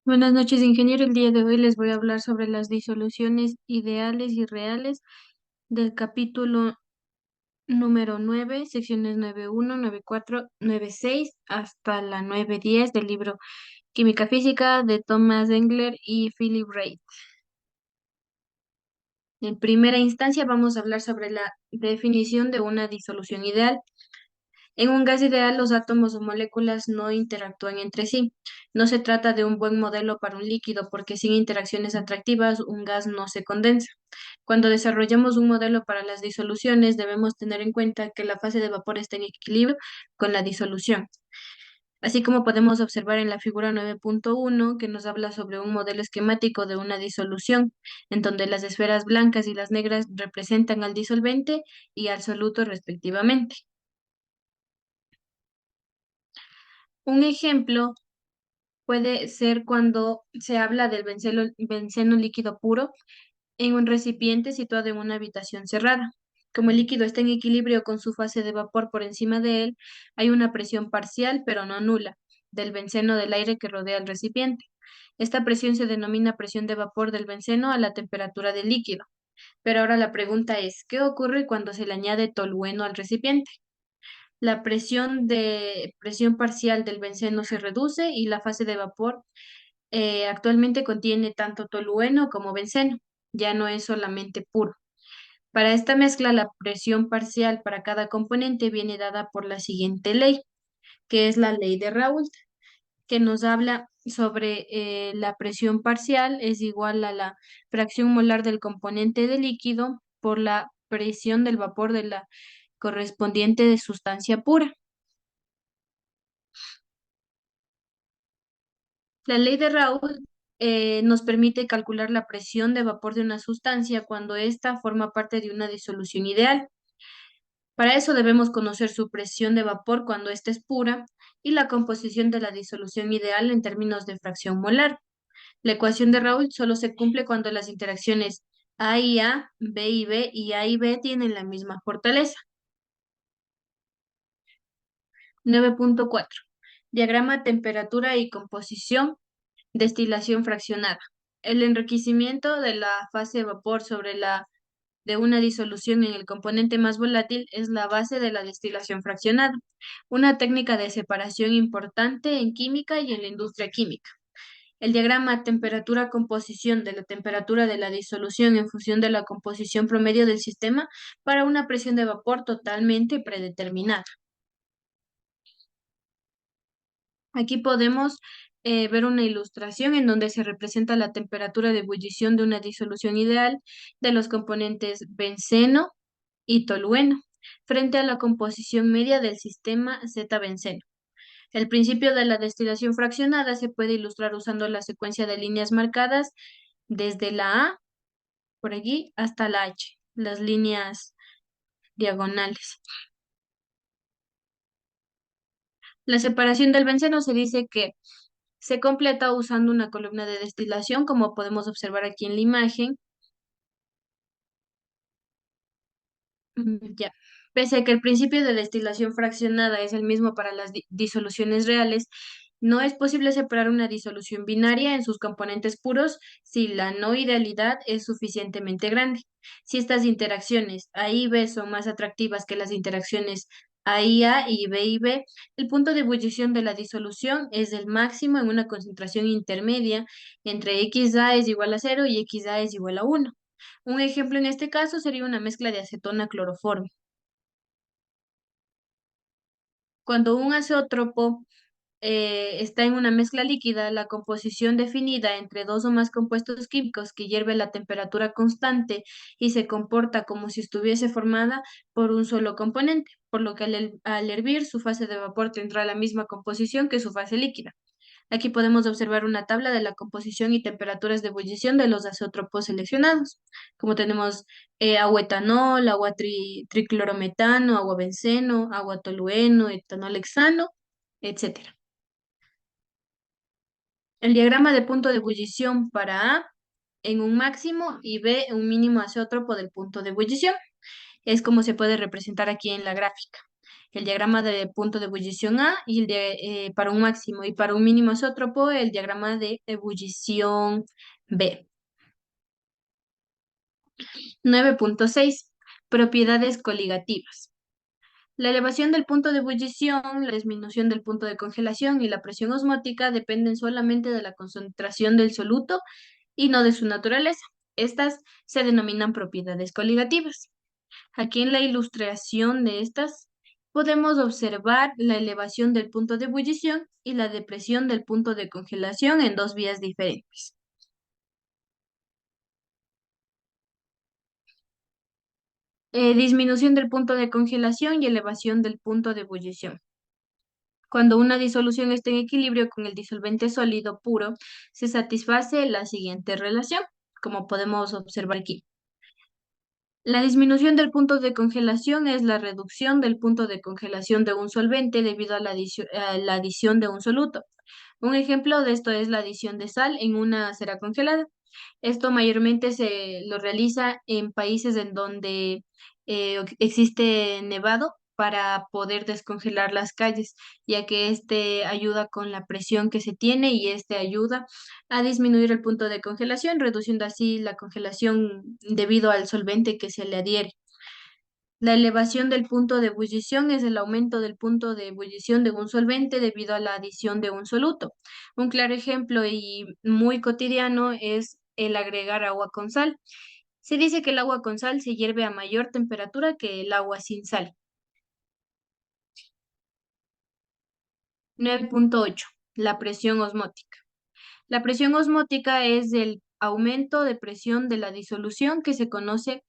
Buenas noches, ingeniero. El día de hoy les voy a hablar sobre las disoluciones ideales y reales del capítulo número 9, secciones 9.1, 9.4, 9.6 hasta la 9.10 del libro Química Física de Thomas Engler y Philip Reid. En primera instancia vamos a hablar sobre la definición de una disolución ideal. En un gas ideal, los átomos o moléculas no interactúan entre sí. No se trata de un buen modelo para un líquido, porque sin interacciones atractivas, un gas no se condensa. Cuando desarrollamos un modelo para las disoluciones, debemos tener en cuenta que la fase de vapor está en equilibrio con la disolución. Así como podemos observar en la figura 9.1, que nos habla sobre un modelo esquemático de una disolución, en donde las esferas blancas y las negras representan al disolvente y al soluto respectivamente. Un ejemplo puede ser cuando se habla del benceno líquido puro en un recipiente situado en una habitación cerrada. Como el líquido está en equilibrio con su fase de vapor por encima de él, hay una presión parcial, pero no nula, del benceno del aire que rodea el recipiente. Esta presión se denomina presión de vapor del benceno a la temperatura del líquido. Pero ahora la pregunta es, ¿qué ocurre cuando se le añade tolueno al recipiente? La presión parcial del benceno se reduce y la fase de vapor actualmente contiene tanto tolueno como benceno, ya no es solamente puro. Para esta mezcla, la presión parcial para cada componente viene dada por la siguiente ley, que es la ley de Raoult, que nos habla sobre la presión parcial es igual a la fracción molar del componente de líquido por la presión del vapor de la correspondiente de sustancia pura. La ley de Raoult nos permite calcular la presión de vapor de una sustancia cuando ésta forma parte de una disolución ideal. Para eso debemos conocer su presión de vapor cuando ésta es pura y la composición de la disolución ideal en términos de fracción molar. La ecuación de Raoult solo se cumple cuando las interacciones A y A, B y B y A y B tienen la misma fortaleza. 9.4. Diagrama temperatura y composición. Destilación fraccionada. El enriquecimiento de la fase de vapor sobre la de una disolución en el componente más volátil es la base de la destilación fraccionada, una técnica de separación importante en química y en la industria química. El diagrama temperatura-composición de la temperatura de la disolución en función de la composición promedio del sistema para una presión de vapor totalmente predeterminada. Aquí podemos ver una ilustración en donde se representa la temperatura de ebullición de una disolución ideal de los componentes benceno y tolueno frente a la composición media del sistema Z-benceno. El principio de la destilación fraccionada se puede ilustrar usando la secuencia de líneas marcadas desde la A, por allí, hasta la H, las líneas diagonales. La separación del benceno se dice que se completa usando una columna de destilación, como podemos observar aquí en la imagen. Ya. Pese a que el principio de destilación fraccionada es el mismo para las disoluciones reales, no es posible separar una disolución binaria en sus componentes puros si la no idealidad es suficientemente grande. Si estas interacciones A y B son más atractivas que las interacciones A y A y B y B, el punto de ebullición de la disolución es el máximo en una concentración intermedia entre XA es igual a 0 y XA es igual a 1. Un ejemplo en este caso sería una mezcla de acetona cloroformo. Cuando un azeótropo está en una mezcla líquida, la composición definida entre dos o más compuestos químicos que hierve a la temperatura constante y se comporta como si estuviese formada por un solo componente, por lo que al hervir su fase de vapor tendrá la misma composición que su fase líquida. Aquí podemos observar una tabla de la composición y temperaturas de ebullición de los azeótropos seleccionados, como tenemos agua etanol, agua triclorometano, agua benceno, agua tolueno, etanol hexano, etcétera. El diagrama de punto de ebullición para A en un máximo y B un mínimo azeótropo del punto de ebullición es como se puede representar aquí en la gráfica. El diagrama de punto de ebullición A y para un máximo y para un mínimo isótropo el diagrama de ebullición B. 9.6. Propiedades coligativas. La elevación del punto de ebullición, la disminución del punto de congelación y la presión osmótica dependen solamente de la concentración del soluto y no de su naturaleza. Estas se denominan propiedades coligativas. Aquí en la ilustración de estas podemos observar la elevación del punto de ebullición y la depresión del punto de congelación en dos vías diferentes. Disminución del punto de congelación y elevación del punto de ebullición. Cuando una disolución está en equilibrio con el disolvente sólido puro, se satisface la siguiente relación, como podemos observar aquí. La disminución del punto de congelación es la reducción del punto de congelación de un solvente debido a a la adición de un soluto. Un ejemplo de esto es la adición de sal en una cera congelada. Esto mayormente se lo realiza en países en donde existe nevado para poder descongelar las calles, ya que este ayuda con la presión que se tiene y este ayuda a disminuir el punto de congelación, reduciendo así la congelación debido al solvente que se le adhiere. La elevación del punto de ebullición es el aumento del punto de ebullición de un solvente debido a la adición de un soluto. Un claro ejemplo y muy cotidiano es el agregar agua con sal. Se dice que el agua con sal se hierve a mayor temperatura que el agua sin sal. 9.8. La presión osmótica. La presión osmótica es el aumento de presión de la disolución que se conoce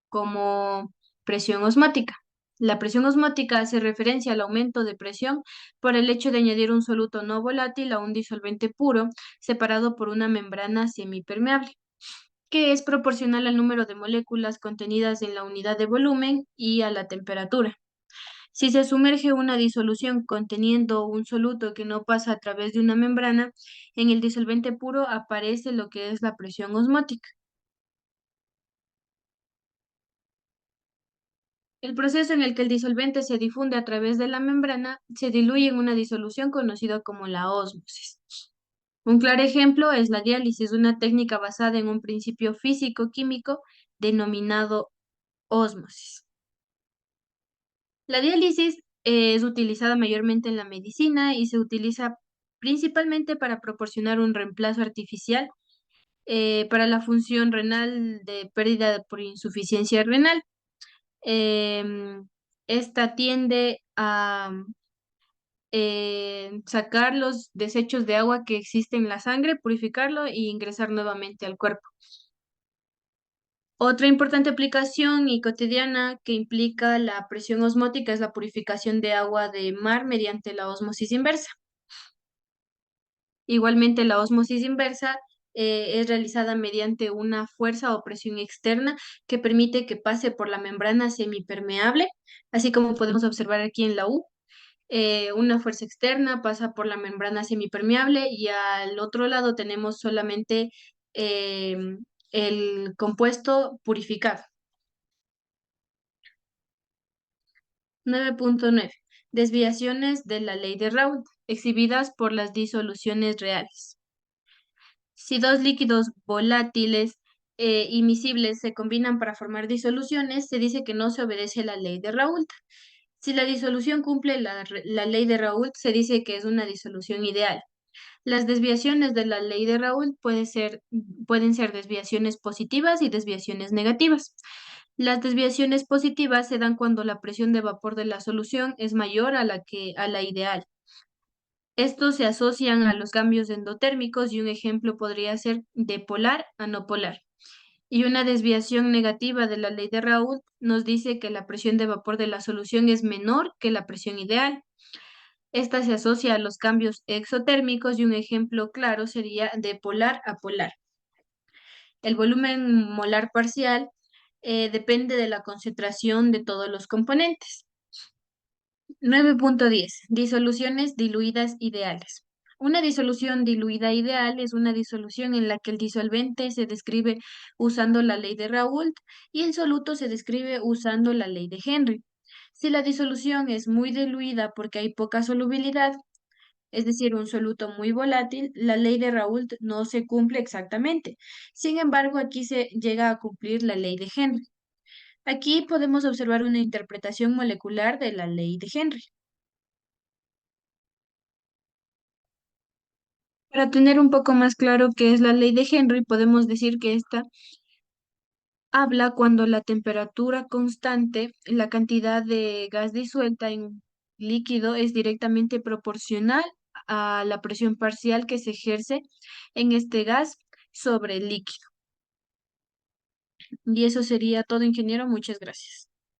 como presión osmótica. La presión osmótica hace referencia al aumento de presión por el hecho de añadir un soluto no volátil a un disolvente puro separado por una membrana semipermeable, que es proporcional al número de moléculas contenidas en la unidad de volumen y a la temperatura. Si se sumerge una disolución conteniendo un soluto que no pasa a través de una membrana, en el disolvente puro aparece lo que es la presión osmótica. El proceso en el que el disolvente se difunde a través de la membrana se diluye en una disolución conocida como la ósmosis. Un claro ejemplo es la diálisis, una técnica basada en un principio físico-químico denominado ósmosis. La diálisis es utilizada mayormente en la medicina y se utiliza principalmente para proporcionar un reemplazo artificial para la función renal de pérdida por insuficiencia renal. Esta tiende a sacar los desechos de agua que existen en la sangre, purificarlo y ingresar nuevamente al cuerpo. Otra importante aplicación y cotidiana que implica la presión osmótica es la purificación de agua de mar mediante la ósmosis inversa. Igualmente, la ósmosis inversa es realizada mediante una fuerza o presión externa que permite que pase por la membrana semipermeable, así como podemos observar aquí en la U. Una fuerza externa pasa por la membrana semipermeable y al otro lado tenemos solamente el compuesto purificado. 9.9. Desviaciones de la ley de Raoult, exhibidas por las disoluciones reales. Si dos líquidos volátiles y miscibles se combinan para formar disoluciones, se dice que no se obedece la ley de Raoult. Si la disolución cumple la ley de Raoult, se dice que es una disolución ideal. Las desviaciones de la ley de Raoult pueden ser desviaciones positivas y desviaciones negativas. Las desviaciones positivas se dan cuando la presión de vapor de la solución es mayor a la ideal. Estos se asocian a los cambios endotérmicos y un ejemplo podría ser de polar a no polar. Y una desviación negativa de la ley de Raoult nos dice que la presión de vapor de la solución es menor que la presión ideal. Esta se asocia a los cambios exotérmicos y un ejemplo claro sería de polar a polar. El volumen molar parcial depende de la concentración de todos los componentes. 9.10. Disoluciones diluidas ideales. Una disolución diluida ideal es una disolución en la que el disolvente se describe usando la ley de Raoult y el soluto se describe usando la ley de Henry. Si la disolución es muy diluida porque hay poca solubilidad, es decir, un soluto muy volátil, la ley de Raoult no se cumple exactamente. Sin embargo, aquí se llega a cumplir la ley de Henry. Aquí podemos observar una interpretación molecular de la ley de Henry. Para tener un poco más claro qué es la ley de Henry, podemos decir que esta habla cuando la temperatura constante, la cantidad de gas disuelta en un líquido es directamente proporcional a la presión parcial que se ejerce en este gas sobre el líquido. Y eso sería todo, ingeniero. Muchas gracias.